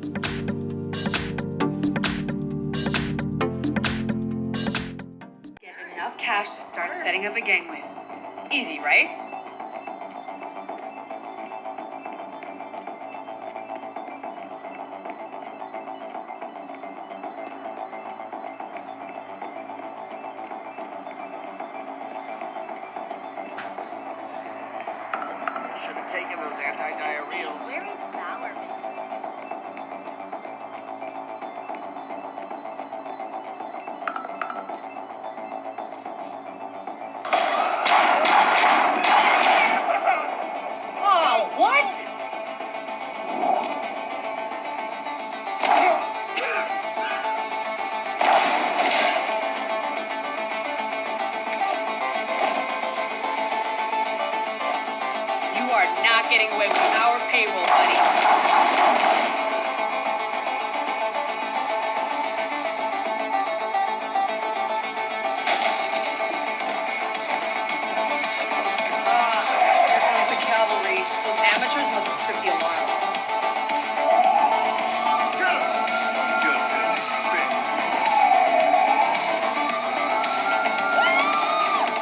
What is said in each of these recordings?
Get enough cash to start setting up a gang with. Easy, right? Should have taken those anti-diarrheals. Where is Bowerman? Oh, what? You are not getting away with our payroll, buddy. Here comes the cavalry. Those amateurs must have tripped the alarm.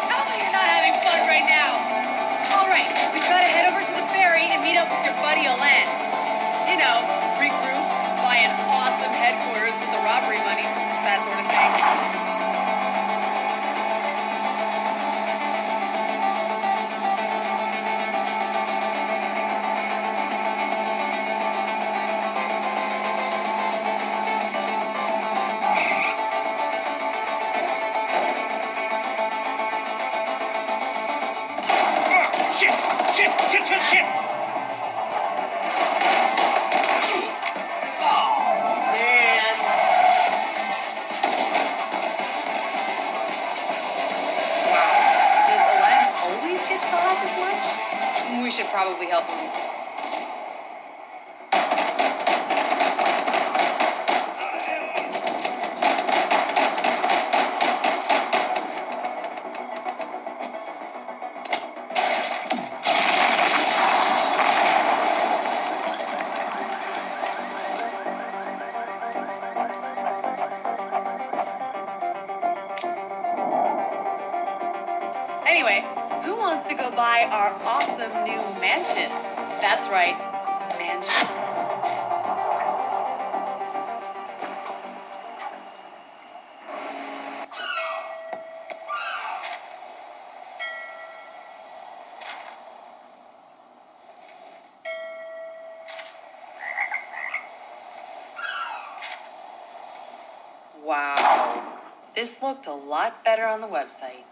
How about you're not having fun right now? All right, we've got to head over to the ferry and meet up with your buddy Alan. You know, regroup, buy an awesome headquarters with the robbery money, that sort of thing. Shit! Man. Does Alan always get shot up as much? We should probably help him. Anyway, who wants to go buy our awesome new mansion? That's right, mansion. Wow, this looked a lot better on the website.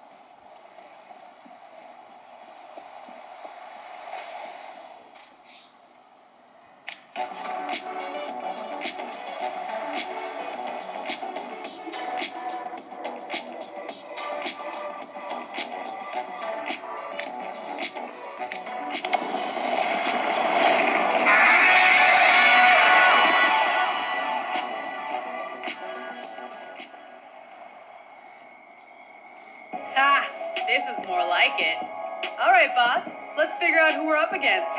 Ha! This is more like it. All right, boss. Let's figure out who we're up against.